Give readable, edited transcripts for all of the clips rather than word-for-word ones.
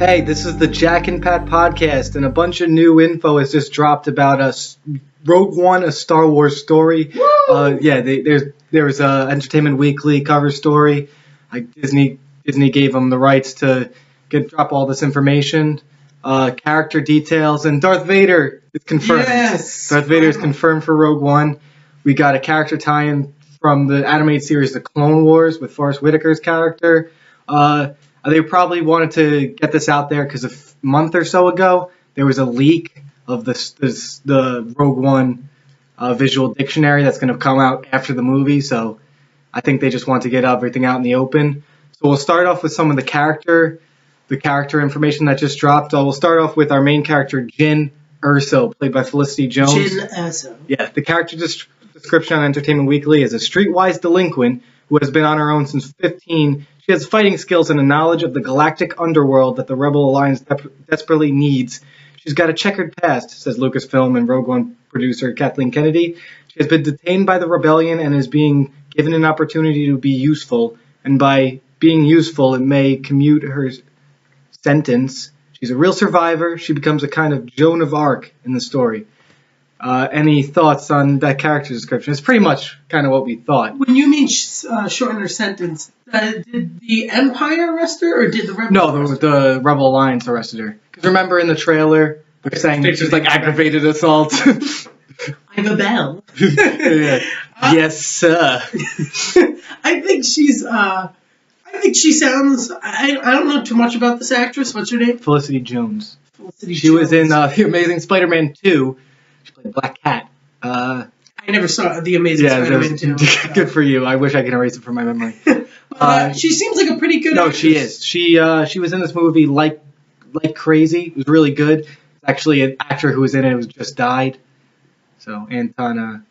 Hey, this is the Jack and Pat podcast, and a bunch of new info has just dropped about Rogue One, a Star Wars story. There was a Entertainment Weekly cover story. Like Disney gave them the rights to drop all this information, character details, and Darth Vader is confirmed. Yes, Darth Vader is confirmed for Rogue One. We got a character tie-in from the animated series The Clone Wars with Forrest Whitaker's character. They probably wanted to get this out there because a month or so ago, there was a leak of the Rogue One visual dictionary that's going to come out after the movie. So I think they just want to get everything out in the open. So we'll start off with some of the character information that just dropped. We'll start off with our main character, Jyn Erso, played by Felicity Jones. Jyn Erso. Yeah, the character description on Entertainment Weekly is a streetwise delinquent who has been on her own since 15. She has fighting skills and a knowledge of the galactic underworld that the Rebel Alliance desperately needs. She's got a checkered past, says Lucasfilm and Rogue One producer Kathleen Kennedy. She has been detained by the rebellion and is being given an opportunity to be useful. And by being useful, it may commute her sentence. She's a real survivor. She becomes a kind of Joan of Arc in the story. Any thoughts on that character description? It's pretty much kind of what we thought. When you mean shorten her sentence, did the Empire arrest her, or did the Rebel? No, the Rebel Alliance arrested her. Because remember in the trailer, they're saying she's like aggravated assault. I'm a belle. Yeah. Yes, sir. I think she sounds. I don't know too much about this actress. What's her name? Felicity Jones. Felicity She Jones. was in The Amazing Spider-Man 2. She played Black Cat. I never saw The Amazing Spider-Man 2. Good for you. I wish I could erase it from my memory. She seems like a pretty good actress. She is. She was in this movie like crazy. It was really good. It's actually an actor who was in it who just died. So Anton,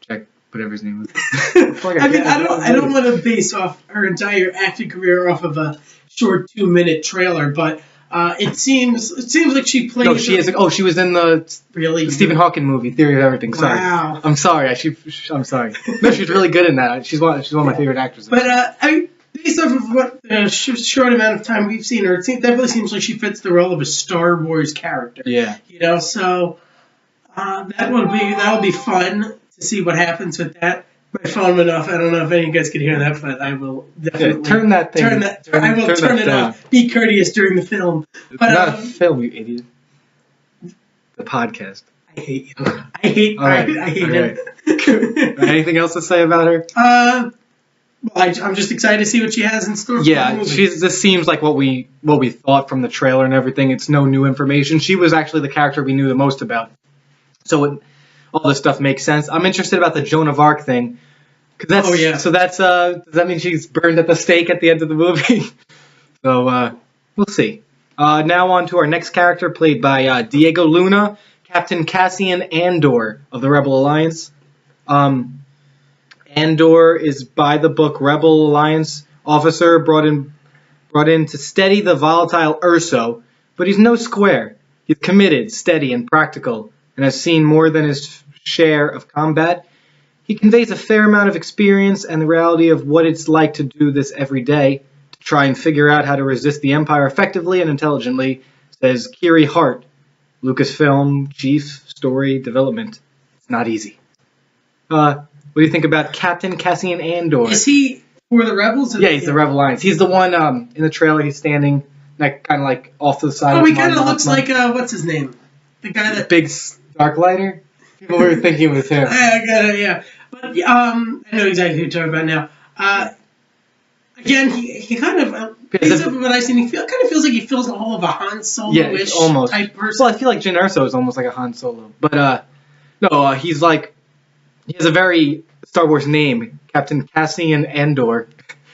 check whatever his name was. I don't want to base off her entire acting career off of a short 2-minute trailer, but it seems like she played. No, she is. Oh, she was in the Stephen Hawking movie, Theory of Everything. Sorry. Wow. I'm sorry. I'm sorry. No, she's really good in that. She's one of my favorite actresses. But based off of what short amount of time we've seen her, it definitely seems like she fits the role of a Star Wars character. Yeah. So that'll be fun to see what happens with that. My phone went off. I don't know if any of you guys could hear that, but I will definitely turn that thing. I will turn it off. Be courteous during the film. But, not a film, you idiot. The podcast. I hate you. I hate him. Anything else to say about her? Well, I'm just excited to see what she has in store. Yeah, this seems like what we thought from the trailer and everything. It's no new information. She was actually the character we knew the most about. So all this stuff makes sense. I'm interested about the Joan of Arc thing. So that's does that mean she's burned at the stake at the end of the movie? So we'll see. Now on to our next character, played by Diego Luna, Captain Cassian Andor of the Rebel Alliance. Andor is by the book Rebel Alliance officer brought in to steady the volatile Erso, but he's no square. He's committed, steady, and practical, and has seen more than his share of combat. He conveys a fair amount of experience and the reality of what it's like to do this every day, to try and figure out how to resist the Empire effectively and intelligently, says Kiri Hart, Lucasfilm Chief Story Development. It's not easy. What do you think about Captain Cassian Andor? Is he for the Rebels? Yeah, he's the Rebel Alliance. He's the one in the trailer. He's standing kind of like off to the side. Oh, he kind of looks like what's his name? The guy that big Darklighter. People were thinking it was him. I got it. Yeah, but I know exactly who you're talking about now. Again, he kind of based off of what I've seen, he kind of feels like he feels all of a Han Solo-ish type person. Well, I feel like Jyn Erso is almost like a Han Solo, but no, he has a very Star Wars name, Captain Cassian Andor.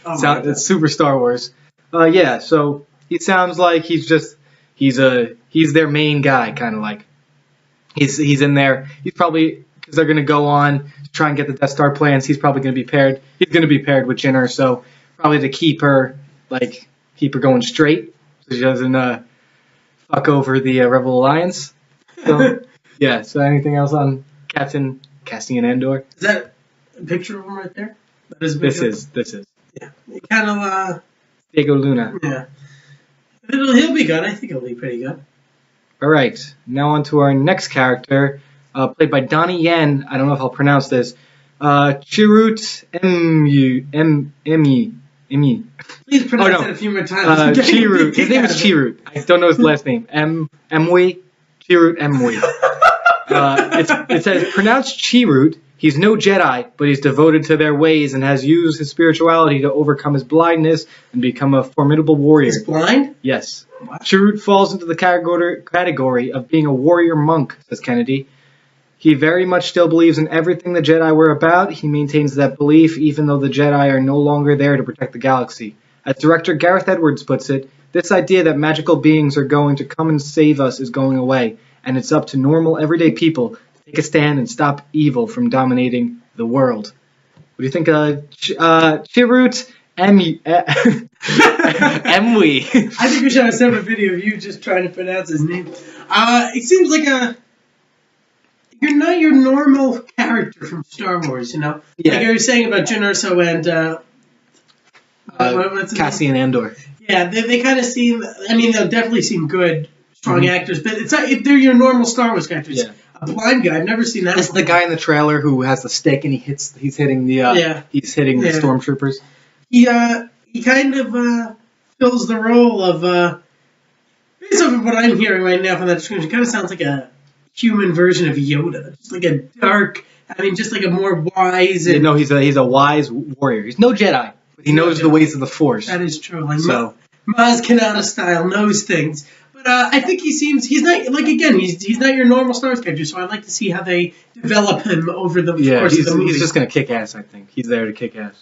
It's super Star Wars. So he sounds like he's their main guy, kind of like he's in there. He's probably, because they're gonna go on to try and get the Death Star plans. He's probably gonna be paired. He's gonna be paired with Jyn Erso, probably to keep her going straight, so she doesn't fuck over the Rebel Alliance. So yeah. So anything else on Captain Cassian Andor? Is that a picture of him right there? That is This is. Yeah. Kind of Diego Luna. Yeah. He'll be good. I think he'll be pretty good. All right, now on to our next character, played by Donnie Yen. I don't know if I'll pronounce this. Chirrut Emi. Please pronounce it a few more times. Chirrut. His name is Chirrut. I don't know his last name. Emwe. Chirrut Emwe. It says, pronounced Chirrut. He's no Jedi, but he's devoted to their ways and has used his spirituality to overcome his blindness and become a formidable warrior. He's blind? Yes. Chirrut falls into the category of being a warrior monk, says Kennedy. He very much still believes in everything the Jedi were about. He maintains that belief even though the Jedi are no longer there to protect the galaxy. As director Gareth Edwards puts it, this idea that magical beings are going to come and save us is going away, and it's up to normal, everyday people to take a stand and stop evil from dominating the world. What do you think of Chirrut Emwe? I think we should have a separate video of you just trying to pronounce his name. It seems like you're not your normal character from Star Wars, you know? Yeah. Like I was saying about Jyn Erso and Cassie and Andor. Yeah, they kind of seem, I mean, they'll definitely seem good, strong actors, but it's not, they're your normal Star Wars characters. Yeah. A blind guy, I've never seen that. This is the guy in the trailer who has the stick and he's hitting the stormtroopers. He kind of fills the role of, based off of what I'm hearing right now from that description, it kind of sounds like a human version of Yoda. Just like a dark, just like a more wise. And, he's a wise warrior. He's no Jedi, but he knows the ways of the Force. That is true. Like Maz Kanata style, knows things. But I think he's not, like, again, he's not your normal Star Wars character, so I'd like to see how they develop him over the course of the movie. He's just going to kick ass, I think. He's there to kick ass.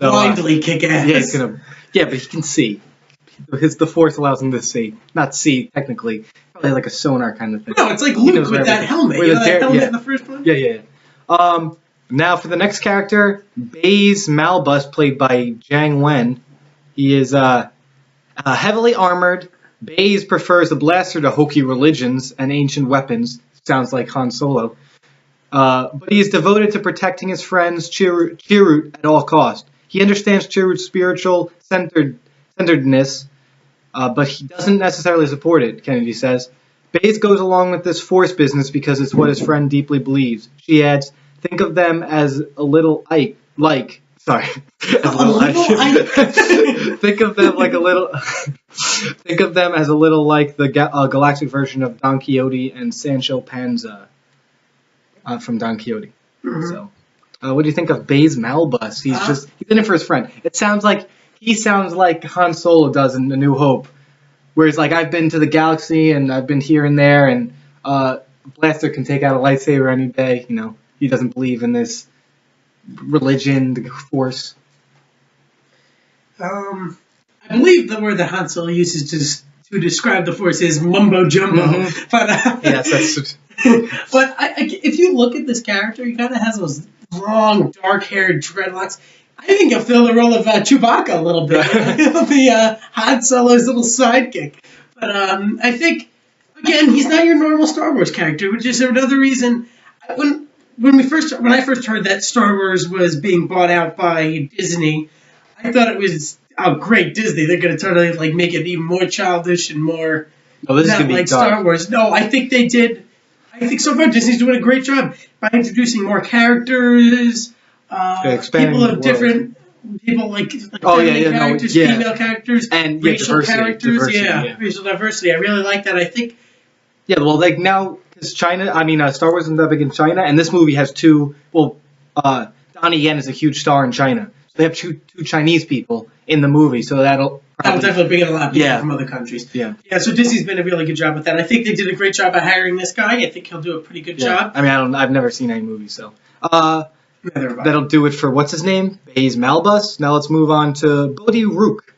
So, blindly kick ass. Yeah, but he can see. The Force allows him to see. Not see, technically. Probably like a sonar kind of thing. No, it's like Luke with that helmet. That helmet in the first one? Yeah. Now for the next character, Baze Malbus, played by Zhang Wen. He is heavily armored. Baze prefers the blaster to hokey religions and ancient weapons. Sounds like Han Solo. But he is devoted to protecting his friends Chirrut at all costs. He understands Chirrut's spiritual centeredness, but he doesn't necessarily support it, Kennedy says. Baze goes along with this Force business because it's what his friend deeply believes. She adds, think of them as a little Think of them like a little. Think of them as a little like the galactic version of Don Quixote and Sancho Panza from Don Quixote. Mm-hmm. So, what do you think of Baze Malbus? He's in it for his friend. He sounds like Han Solo does in A New Hope, where he's like, I've been to the galaxy and I've been here and there, and Blaster can take out a lightsaber any day. He doesn't believe in this religion, the Force. I believe the word that Han Solo uses to describe the Force is mumbo jumbo. Mm-hmm. But yes, that's. But if you look at this character, he kind of has those long, dark-haired dreadlocks. I think he'll fill the role of Chewbacca a little bit. He'll be Han Solo's little sidekick. But I think, again, he's not your normal Star Wars character, which is another reason. When I first heard that Star Wars was being bought out by Disney, I thought it was, great, Disney. They're going to totally make it even more childish and more not like Star Wars. No, I think they did. I think so far Disney's doing a great job by introducing more characters, people of different, people like characters, female characters, and racial characters. Racial diversity. I really like that. I think. Yeah, well, now, because China, Star Wars isn't that big in China, and this movie has two. Well, Donnie Yen is a huge star in China, so they have two Chinese people in the movie, so that'll definitely bring in a lot of people from other countries. Yeah. So Disney's been a really good job with that. I think they did a great job of hiring this guy. I think he'll do a pretty good job. I've never seen any movies, so that'll do it for what's his name, Baze Malbus. Now let's move on to Bodhi Rook.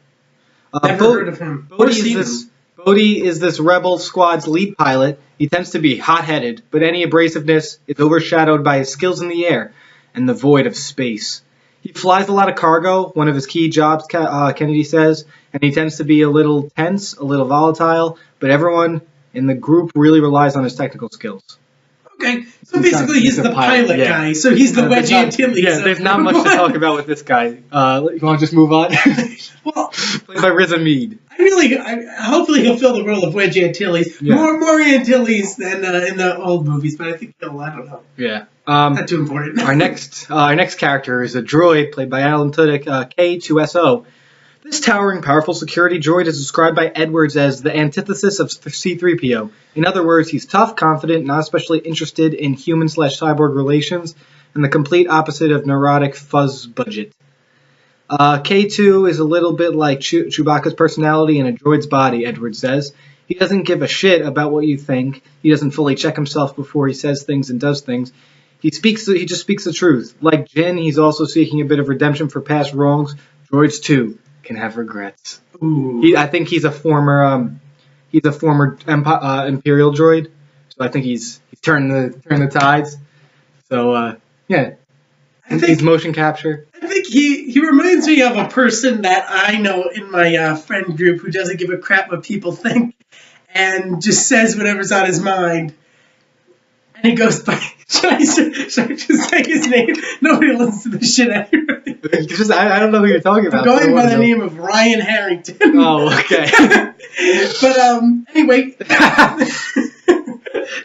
Never heard of him. Bodhi is this rebel squad's lead pilot. He tends to be hot-headed, but any abrasiveness is overshadowed by his skills in the air and the void of space. He flies a lot of cargo, one of his key jobs, Kennedy says, and he tends to be a little tense, a little volatile, but everyone in the group really relies on his technical skills. Okay, so basically he's the pilot guy, so he's the Wedge Antilles. Yeah, there's not much to talk about with this guy. You want to just move on? Well, played by Riz Ahmed. Hopefully he'll fill the role of Wedge Antilles. Yeah. More Antilles than in the old movies, but I think I don't know. Yeah. Not too important. Our next character is a droid played by Alan Tudyk, K2SO. This towering, powerful security droid is described by Edwards as the antithesis of C-3PO. In other words, he's tough, confident, not especially interested in human/cyborg relations, and the complete opposite of neurotic fuzz budget. K2 is a little bit like Chewbacca's personality in a droid's body, Edwards says. He doesn't give a shit about what you think. He doesn't fully check himself before he says things and does things. He just speaks the truth. Like Jin, he's also seeking a bit of redemption for past wrongs. Droids, too, can have regrets. I think he's a former Imperial droid, so I think he's turned the tides. So yeah, I think he's motion capture. I think he reminds me of a person that I know in my friend group who doesn't give a crap what people think and just says whatever's on his mind. And he goes by. Should I just say his name? Nobody listens to this shit anyway. I don't know who you're talking about. I'm going by the name of Ryan Harrington. Oh, okay. But anyway, the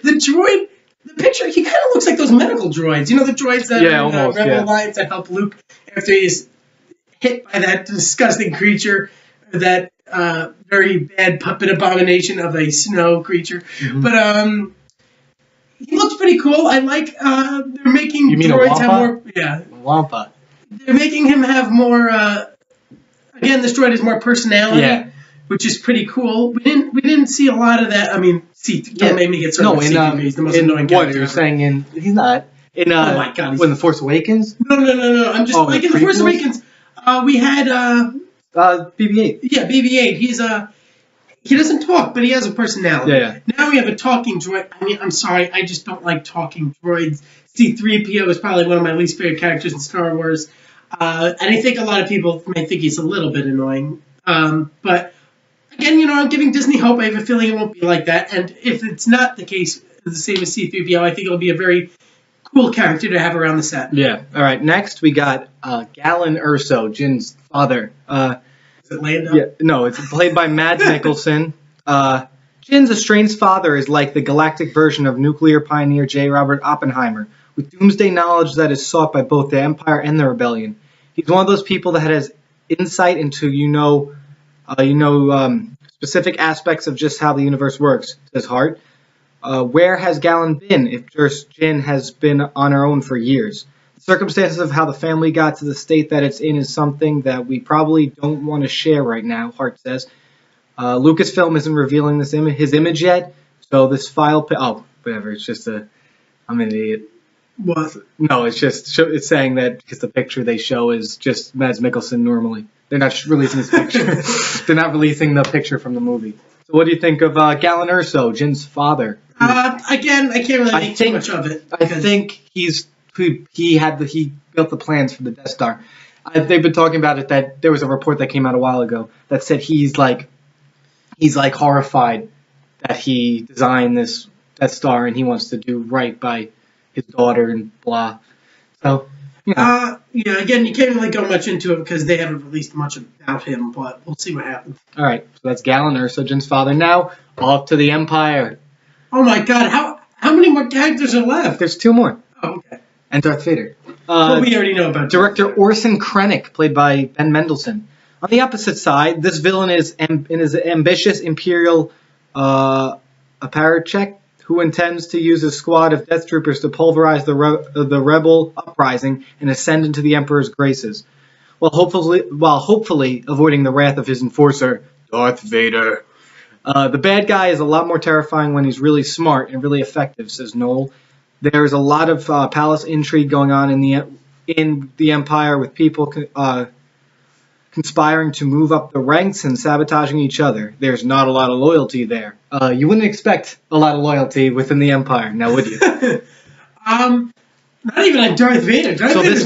droid, the picture, he kind of looks like those medical droids. You know, the droids that are in Rebel Alliance that help Luke after he's hit by that disgusting creature, that very bad puppet abomination of a snow creature. Mm-hmm. But he looks pretty cool. I like they're making droids have more. Yeah, Wampa. They're making him have more. Again, this droid has more personality, which is pretty cool. We didn't see a lot of that. I mean, don't make me get started with CTV. He's the most annoying character. What you're saying? He's not in. Oh my God! When The Force Awakens? No. I'm just like in The Force Awakens. We had BB-8. Yeah, BB-8. He doesn't talk, but he has a personality. Yeah. Now we have a talking droid. I mean, I'm sorry, I just don't like talking droids. C-3PO is probably one of my least favorite characters in Star Wars. And I think a lot of people may think he's a little bit annoying. But, again, I'm giving Disney hope. I have a feeling it won't be like that. And if it's not the case, the same as C-3PO, I think it'll be a very cool character to have around the set. Yeah. All right, next we got Galen Erso, Jin's father. Is it Lando? Yeah, no, it's played by Mads Mikkelsen. Jin's estranged father is like the galactic version of nuclear pioneer J. Robert Oppenheimer, with doomsday knowledge that is sought by both the Empire and the Rebellion. He's one of those people that has insight into, specific aspects of just how the universe works, says Hart. Where has Galen been if just Jin has been on her own for years? Circumstances of how the family got to the state that it's in is something that we probably don't want to share right now, Hart says. Lucasfilm isn't revealing his image yet, so this file... whatever, it's just I'm an idiot. What? No, it's it's saying that because the picture they show is just Mads Mikkelsen normally. They're not releasing his picture. They're not releasing the picture from the movie. So what do you think of Galen Erso, Jin's father? Again, I can't really make too much of it. I think he built the plans for the Death Star. They've been talking about it, that there was a report that came out a while ago that said he's horrified that he designed this Death Star and he wants to do right by his daughter and blah. So, again, you can't really go much into it because they haven't released much about him, but we'll see what happens. All right, so that's Galen Erso, Jin's father. Now, off to the Empire. Oh my God, how many more characters are left? There's 2 more. Oh, okay. And Darth Vader. Well, we already know about director Orson Krennic, played by Ben Mendelsohn. On the opposite side, this villain is ambitious Imperial Aparachek, who intends to use a squad of Death Troopers to pulverize the rebel uprising and ascend into the Emperor's graces, while hopefully avoiding the wrath of his enforcer, Darth Vader. The bad guy is a lot more terrifying when he's really smart and really effective, says Noel. There's a lot of palace intrigue going on in the Empire, with people conspiring to move up the ranks and sabotaging each other. There's not a lot of loyalty there. You wouldn't expect a lot of loyalty within the Empire, now would you? Not even like Darth Vader. This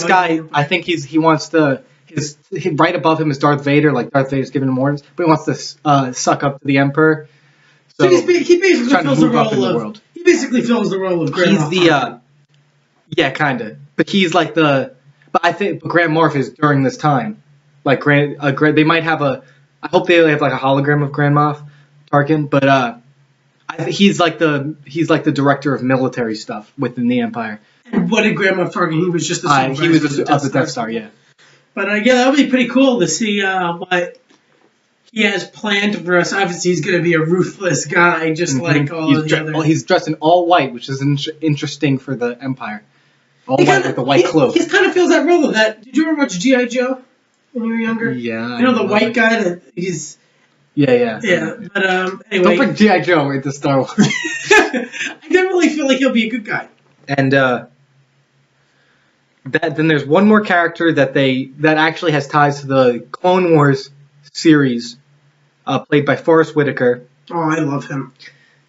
guy, I think he wants to. Right above him is Darth Vader, like Darth Vader's giving him orders, but he wants to suck up to the Emperor. So he basically fills the role of. He basically fills the role of Grand Moff. He's the yeah, kind of. But he's like the. But I think Grand Moff is during this time. Like they might have a. I hope they have like a hologram of Grand Moff Tarkin, but he's like the director of military stuff within the Empire. And what did Grand Moff Tarkin? He was just the supervisor he was of the Death Star, yeah. But yeah, that would be pretty cool to see what he has planned for us. Obviously, he's going to be a ruthless guy, just like all of the other. He's dressed in all white, which is interesting for the Empire. All white with a white cloak. He kind of feels that role of that. Did you ever watch G.I. Joe when you were younger? Yeah. You know the white guy that he's. Yeah. But anyway. Don't bring G.I. Joe into Star Wars. I definitely feel like he'll be a good guy. And then there's one more character that actually has ties to the Clone Wars series, played by Forrest Whitaker. Oh, I love him.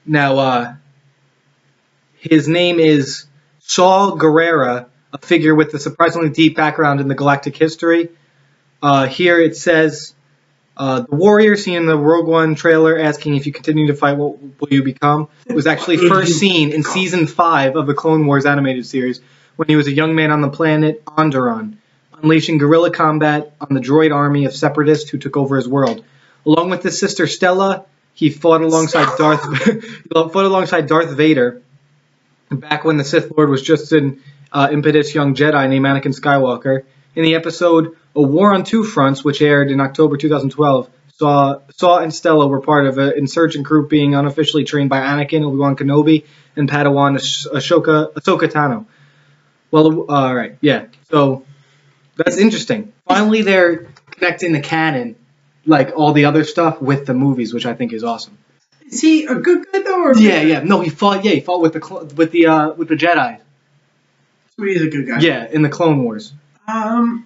Now, his name is Saul Guerrera, a figure with a surprisingly deep background in the galactic history. Here it says, the warrior seen in the Rogue One trailer asking if you continue to fight, what will you become? It was actually first seen in Season 5 of the Clone Wars animated series when he was a young man on the planet Onderon, unleashing guerrilla combat on the droid army of separatists who took over his world. Along with his sister Stella, he fought alongside Darth Vader back when the Sith Lord was just an impetuous young Jedi named Anakin Skywalker. In the episode A War on Two Fronts, which aired in October 2012, Saw and Stella were part of an insurgent group being unofficially trained by Anakin, Obi-Wan Kenobi, and Padawan Ahsoka Tano. Well, alright, yeah. So, that's interesting. Finally, they're connecting the canon, like all the other stuff, with the movies, which I think is awesome. Is he a good guy though? Or Yeah. No, he fought with the Jedi. So he's a good guy. Yeah, in the Clone Wars. I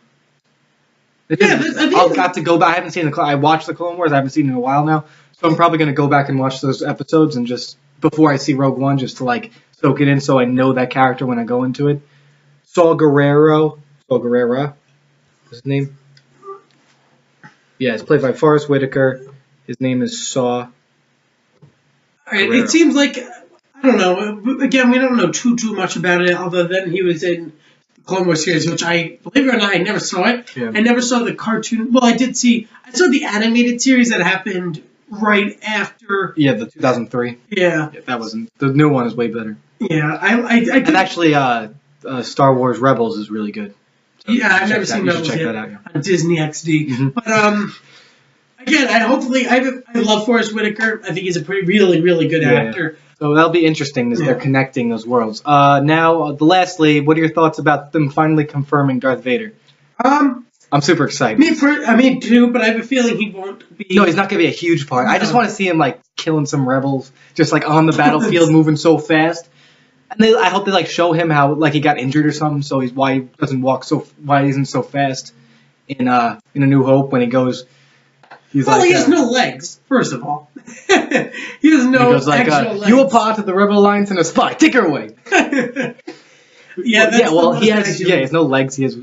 got to go back. I haven't seen I watched the Clone Wars. I haven't seen it in a while now, so I'm probably going to go back and watch those episodes and just before I see Rogue One, just to like soak it in, so I know that character when I go into it. Saul Guerrera, what's his name? Yeah, it's played by Forrest Whitaker. His name is Saw. It seems like I don't know. Again, we don't know too much about it, other than he was in Clone Wars series, which I, believe it or not, I never saw it. Yeah. I never saw the cartoon. Well, I saw the animated series that happened right after. Yeah, the 2003. Yeah. That wasn't, the new one is way better. Yeah, and actually, Star Wars Rebels is really good. So I've never seen Rebels yet on Disney XD. Mm-hmm. But, again, I love Forrest Whitaker. I think he's a really, really good actor. Yeah. So that'll be interesting as they're connecting those worlds. Now, lastly, what are your thoughts about them finally confirming Darth Vader? I'm super excited. Me too, but I have a feeling he won't be. No, he's not going to be a huge part. No. I just want to see him like killing some rebels, just like on the battlefield, moving so fast. And I hope they show him how he got injured or something, so why he isn't so fast in A New Hope when he goes. He has no legs, first of all. He has no actual legs. You are part of the Rebel Alliance and a spy. Take her away. He has no legs. He has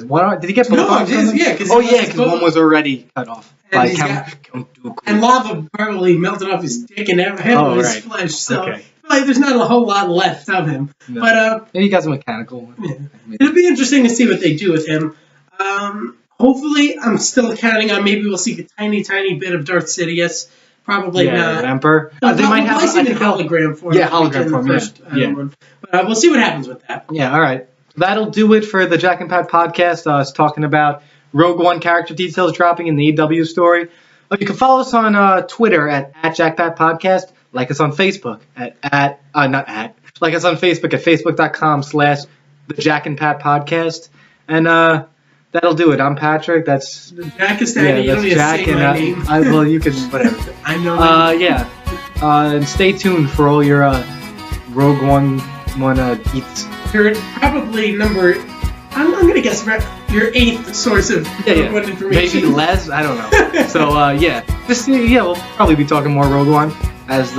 one arm. Did he get both arms? Because one was already cut off. And lava probably melted off his dick and his flesh. So there's not a whole lot left of him. No. But maybe he got some mechanical. Yeah. It'll be interesting to see what they do with him. Hopefully, I'm still counting on maybe we'll see a tiny bit of Darth Sidious. Probably not. Emperor. They might have a hologram form. Yeah, hologram form. One. But we'll see what happens with that. Yeah, all right. That'll do it for the Jack and Pat podcast. Us talking about Rogue One character details dropping in the EW story. You can follow us on Twitter at JackPat Podcast. Like us on Facebook like us on Facebook at facebook.com/the Jack and Pat Podcast. And that'll do it. I'm Patrick. That's Jack is standing. That's Jack, and you can whatever. I know. And stay tuned for all your Rogue One eats. You're probably I'm gonna guess your 8th source of Rogue One information. Maybe less. I don't know. So we'll probably be talking more Rogue One as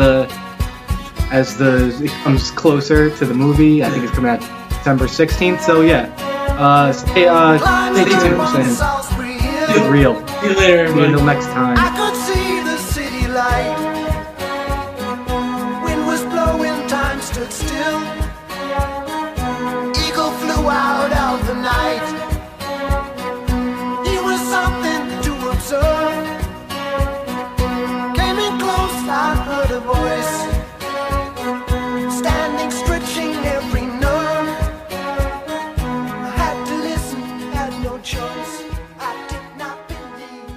it comes closer to the movie. I think it's coming out December 16th. So stay tuned and keep it real. See you later, everybody. Until next time. I could see the city light. Wind was blowing, time stood stood still. Eagle flew out of the night. He was something to observe. Came in close, I heard a voice, standing, stretching every nerve. I had to listen, had no choice. I did not believe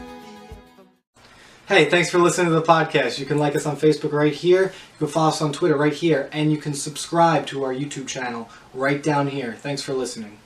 the... Hey, thanks for listening to the podcast. You can like us on Facebook right here. You can follow us on Twitter right here. And you can subscribe to our YouTube channel right down here. Thanks for listening.